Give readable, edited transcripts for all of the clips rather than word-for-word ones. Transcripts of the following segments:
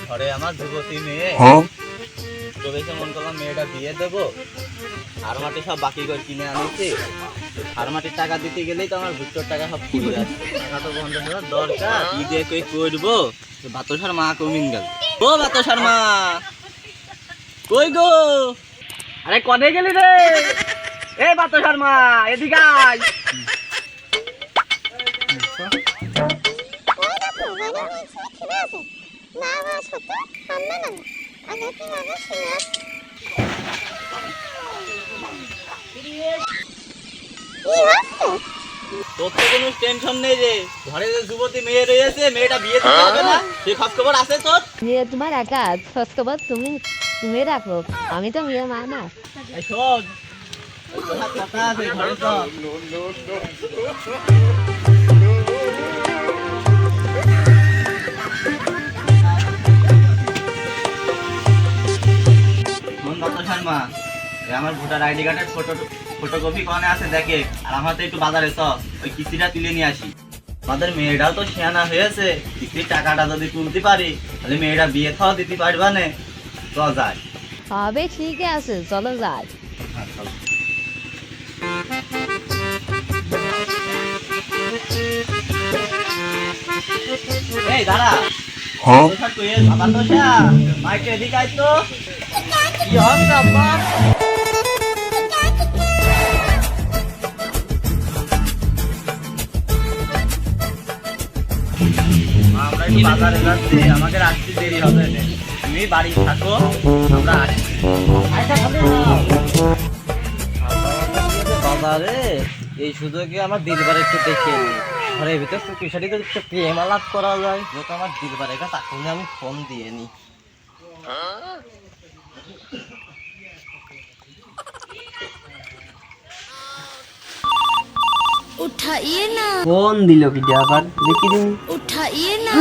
ঘরে আমার যুবতী মেয়ে, তো বেশি মন করলাম মেয়েটা বিয়ে দেবো। আর মাটি সব বাকি করে কিনে আনিছি। আর মাটির টাকা দিতে গেলেই তো আমার ভুট্টোর টাকা সব পুড়ে যাচ্ছে। টাকা তো বন্ধ করার দরকার। কি দিয়ে কই করবো? বাতসার মা কমিন গেল। ও বাতসার মা, কই গো? আরে কনে গেলি রে? এ বাতসার মা, এদিকে আয়। তোর তো কোনো টেনশন নেই রে, ঘরে যে যুবতী মেয়ে রয়েছে, মেয়েটা বিয়ে দিতে হবে না, সেই খোঁজ খবর আছে তোর? মেয়ে তোমার একা খোঁজ খবর তুমি রাখো, আমি তো মেয়ে মা না। এই শোন, কথা আছে ঘরে তো। মা, আমার ভোটার আইডি কার্ডের ফটোকপি কোনে আছে দেখে, আর আমার তো একটু বাজারে চ, ওই কিস্তিটা তুলে নিয়ে আসি। আমাদের মেয়েটাও তো শিয়ানা হয়েছে, কিস্তির টাকাটা যদি তুলতে পারি তাহলে মেয়েটা বিয়ে থাও দিতে পারবা না। চ যাই। হবে, ঠিক আছে, চলো যাই। এই দাঁড়া, তুই বাবা তো মাইকে এদিকে আয় তো। কি হচ্ছে আব্বা? আমরা একটু বাজারে যাচ্ছি, আমাদের আসতে দেরি হবে না, তুমি বাড়ি থাকো, আমরা আসছি। বাজারে এই সুযোগে আমার দিলবার একটু দেখে নি, ঘরের ভিতর চুপিসারি করে একটু প্রেম আলাপ করা যায়, যেহেতু আমার দিলবার এটা তাকে আমি ফোন দিয়ে নি। উঠাইয়ে না, ফোন দিল কি আবার দেখি দিন। উঠাইয়ে না,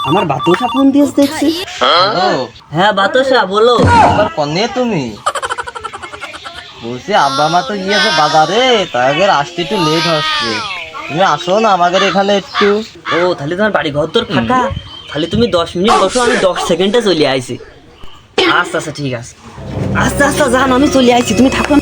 আমার বাতসা ফোন দিয়েছে দেখছি। হ্যাঁ বাতসা বলো। এবার কনে তুমি? বলছি আব্বা মা তো গিয়েছে বাজারে, তাদের আসতে একটু লেট হচ্ছে, তুমি আসো না আমাদের এখানে একটু। ও তাহলে তোমার বাড়ি ঘর তোর ফাঁকা, তাহলে তুমি 10 মিনিট বসো, আমি 10 সেকেন্ডে চলে আইছি। আচ্ছা আচ্ছা ঠিক আছে, আস্তে আস্তে যান, আমি চলে আইছি, তুমি থাকো।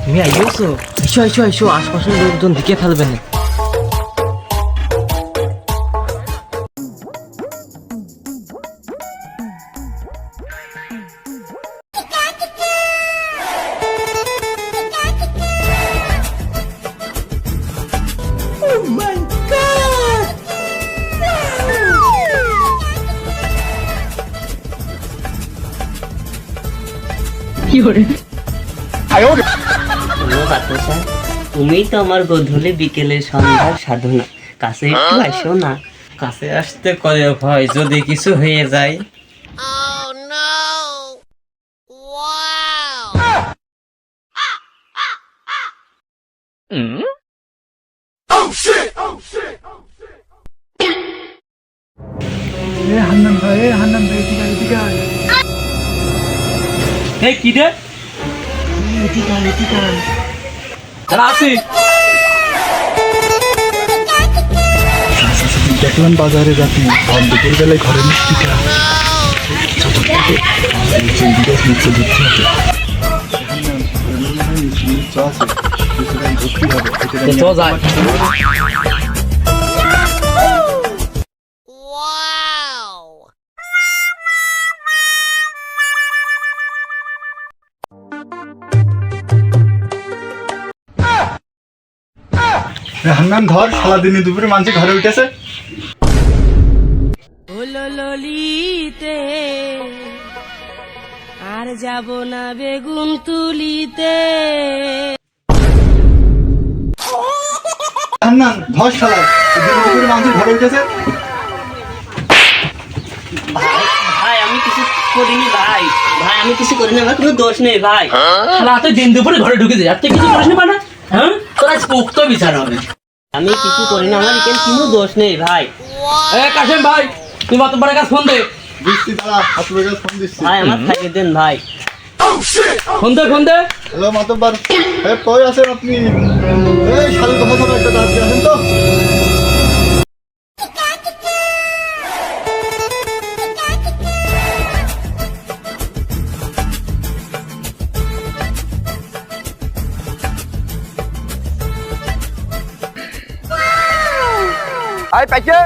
তুমি আইছো? এসো এসো এসো, আশপাশের লোকজন দিকে ফেলবে না। তুমি তো আমার গধূলি বিকেলে সন্ধ্যার সাধনা, কাছে একটু আসো না। কাছে আসতে করে ভয়, যদি কিছু হয়ে যায়। এই কি রে? আসি দেখলাম বাজারে যাচ্ছি, দুপুর বেলায় ঘরে মিষ্টি হান্নান ধর, সারাদিনে দুপুরে মানুষ ঘরে উঠেছে। ললিতে আর যাব না বেগুন তুলিতে। হান্নান ধর শালা দিনে দুপুরে মানুষের ঘরে উঠেছে। ভাই ভাই আমি কিছু করিনি ভাই, ভাই আমি কিছু করিনি, আমার কোনো দোষ নেই ভাই। শালা তুই দিন দুপুরে ঘরে ঢুকে যাস, তুই কিছু করিস না? হ্যাঁ, তোর আজ পোক্ত বিচার হবে। আমি কিছু করিনি, আমার এখানে কোনো দোষ নেই ভাই। এ কাশেম ভাই, তুই মাতব্বরের কাছে ফোন দে। দিচ্ছি দাঁড়া, মাতব্বরের কাছে ফোন দিচ্ছি। ভাই আমার থাকিয়ে দেন ভাই। ফোন দে, ফোন দে। হ্যালো মাতব্বর, কই আছেন আপনি? এই শালা কথা বলো, একটা দাঁত দিয়ে আসেন তো। আই পাইছে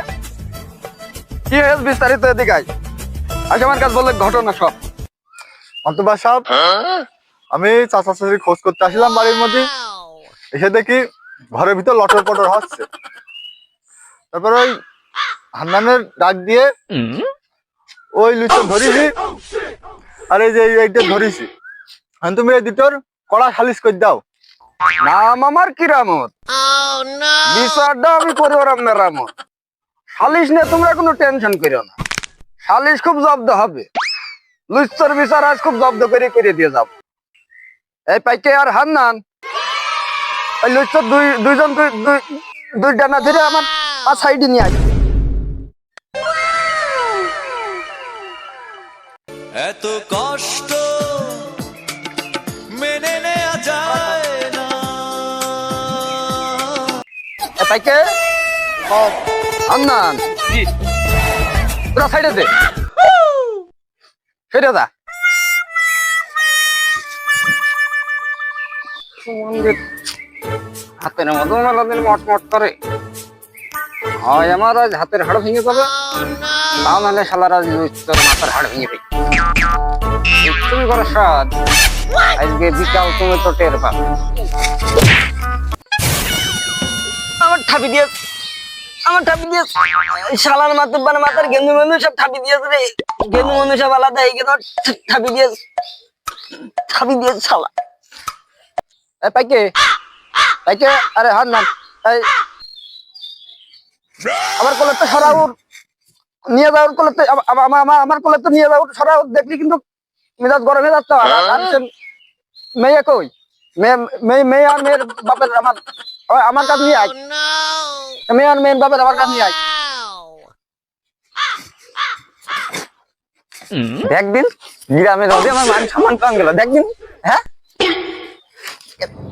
কি হয়েছে বিস্তারিত এদিকে আয়। আমার কাছে বললে ঘটনা সব। মাতব্বর সাহেব, আমি চাচা চাচির খোঁজ করতে আসলাম বাড়ির মধ্যে, এসে দেখি ঘরের ভিতর লটর পটর হচ্ছে। তারপর ওই হান্নানের ডাক দিয়ে ওই লুচো ধরিছি, আর এই যে এইটা ধরিছি। তুমি এই দুটোর কড়া সালিশ করে দাও। নাম আমার কিরামত, বিচারটা আমি করি ওরা মেরামত। সালিশ নিয়ে তোমরা কোনো টেনশন করো না, সালিশ খুব জব্দ হবে। লুচ্চর বিচার আজ খুব জব্দ করে দিয়ে যাব। এই পাইকে আর হান্নান, ওই লুচ্চর দুইজন দুই ডানা ধরে আমার সাইডে নিয়ে আসবে। এত কষ্ট মেনে নেওয়া যায় না। এই পাইকে হান্নান, তোরা সাইডে দে, সেটা দা। হাতের মতো মেলাদিন মটমট করে, হয় আমার আজ হাতের হাড় ভেঙে যাবে, তা নাহলে শালার আজ তোর মাথার হাড় ভেঙে দেবে। তুমি করো সাদ, আজকে বিকাল তুমি তো টের পাবে। আমার ঠাপি দিয়ে, আমার ঠাপি দিয়ে শালার মাথার গেন্দু মেন্দু সব ঠাপি দিয়েছে রে। গেন্দু মেন্দু সব আলাদা হয়ে গেল, ঠাপি দিয়ে শালা। পাইকে পাইকে, আরে হার না, আমার কোলে তো সরাও, নিয়ে যাও কোলে, আমার কোলে তো নিয়ে যাও সরাও। দেখলি কিন্তু মেজাজ গরম হয়ে যাচ্ছে। মেয়ে কই? মেয়ে আর মেয়ের বাপের আমার কাছে নিয়ে আয়। মেয়ে আর মেয়ের বাপের আমার কাছে নিয়ে আয়। দেখদিন গ্রামের মধ্যে আমার মান সম্মান পান গেল। দেখদিন, হ্যাঁ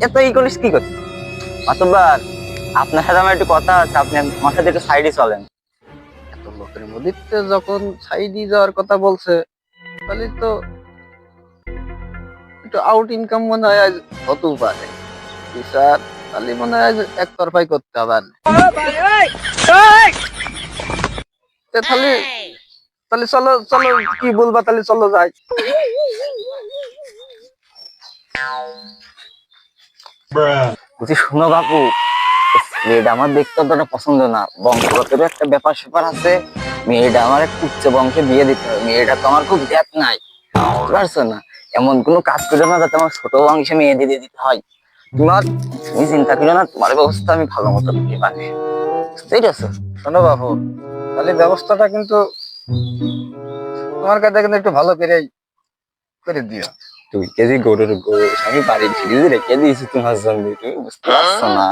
এত ই করিস কি করছিস? মাতব্বর, আপনার সাথে আমার একটু কথা আছে, আপনি আমার সাথে একটু সাইডে চলেন। এত লোকের মধ্যে যখন সাইডে যাওয়ার কথা বলছে, তাহলে তো একটু আউট ইনকাম মনে হয় আজ হতেও পারে। স্যার, তাহলে মনে হয় আজ একতরফাই করতে হবে। তাহলে চলো চলো, কি বলবা? তাহলে চলো যাই। বলছি শোনো বাপু, মেয়েটা আমার দেখতে অতটা পছন্দ না, বংশগতেরও একটা ব্যাপার স্যাপার আছে। মেয়েটা আমার একটু উচ্চ বংশে বিয়ে দিতে হবে। মেয়েটা তো আমার খুব ধ্যাত নাই, বুঝতে পারছো না? এমন কোনো কাজ করো না যাতে আমার ছোট বংশে মেয়ে দিয়ে দিতে হয়। তুমি চিন্তা করো না, তোমার ব্যবস্থা আমি ভালো মতো করতে পারি, বুঝতেই পারছো? শোনো বাপু, তাহলে ব্যবস্থাটা কিন্তু তোমার কাছে কিন্তু একটু ভালো করে দিও। 2 কেজি গরুর আমি বাড়ির ফ্রিজে রেখে দিয়েছি তোমার জন্য, তুমি বুঝতে পারছো না?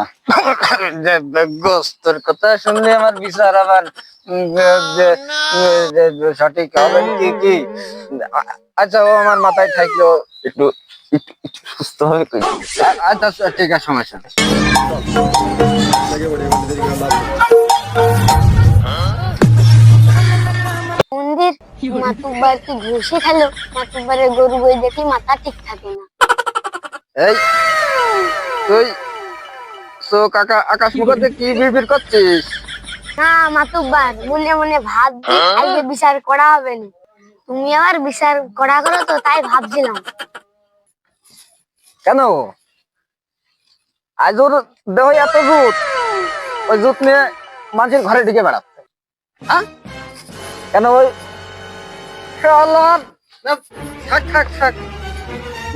গোস্তর কথা শুনলে আমার বিচার আবার সঠিক হবে কি? আচ্ছা, ও আমার মাথায় থাকলো, একটু সুস্থ হবে। আচ্ছা ঠিক আছে, সমস্যা নেই। মন্দির মাতুব্বার কি ঘুষি খেলো? মাতুব্বারের গরু বই দেখি মাথা ঠিক থাকে না। এই তুই তো কাকা আকাশ মুখতে কি বিড়বিড় করছিস? না মাতুব্বার, মনে মনে ভাবছি আজকে বিচার করা হবে না। তুমি আবার বিচার করা করো তো, তাই ভাবছিলাম। কেন আজ ওর দেহ এত জুত, ওই জুত নিয়ে মানুষের ঘরে ঢুকে বেড়াচ্ছে? হ্যাঁ কেন? ওই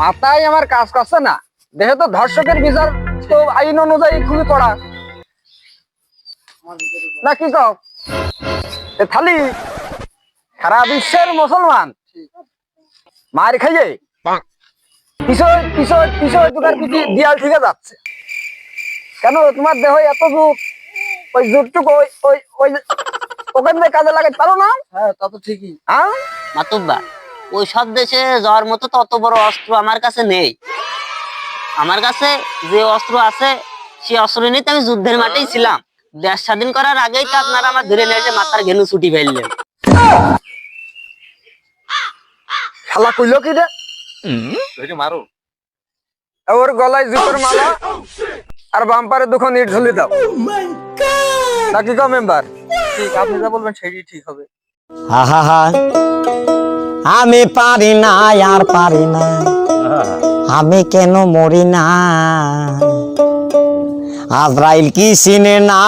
মাথায় আমার কাজ করছে না। দেহে তো ধর্ষকের বিচার তো আইন অনুযায়ী খুবই কড়া। না কি কও এ খালি সারা বিশ্বের মুসলমান মার খাইয়ে পিছয় পিছয় পিছয় তোমার পিছু দিয়াল ঠিক যাচ্ছে কেন তোমার দেহ এত জোর ওই জোরটুকু ওই ওই ওই ওখান থেকে কাজে লাগাতে পারো না? হ্যাঁ তা তো ঠিকই। হ্যাঁ মাতুব্বা ওই সব দেশে যাওয়ার মতো তো অত বড় অস্ত্র আমার কাছে নেই। আমার কাছে যে অস্ত্র আছে সেই অস্ত্র নিয়ে তো আমি যুদ্ধের মাঠেই ছিলাম। দেশ স্বাধীন করার আগেই তো আপনারা আমার ধরে নিয়ে এসে মাথার ঘেনু ছুটি ফেললেন। শালা কইলো কি রে? মারো। ওর গলায় জুতোর মালা আর বাম্পারে দুখন ইট ঝুলি দাও। নাকি কো মেম্বার? ঠিক, আপনি যা বলবেন সেটাই ঠিক হবে। আমি পারি না আর পারি না, আমি কেন মরি না? আজরাইল কি চিনে না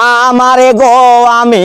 আমারে গো? আমি